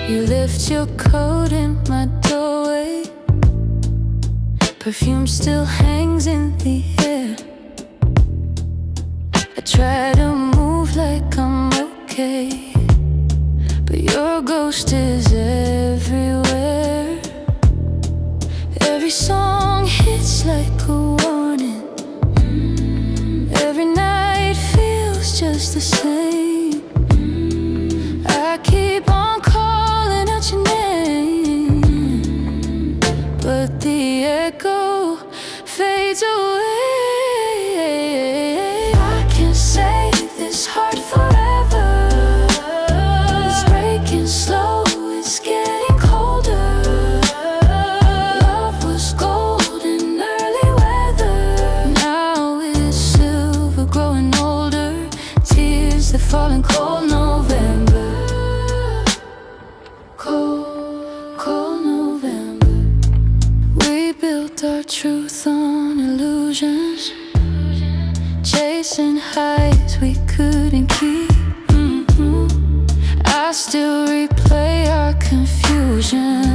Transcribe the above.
You lift your coat in my doorway. Perfume still hangs in the air. I try to move like I'm okay, but your ghost is everywhere. Every song hits like a warning. Every night feels just the same. I keep on calling out your name, but the echo fades away. I can't save this heart forever. It's breaking slow, it's getting colder. Love was gold in early weather. Now it's silver, growing older. Tears that fall in cold November. Cold November. We built our truth on illusions, chasing highs we couldn't keep. I still replay our confusion.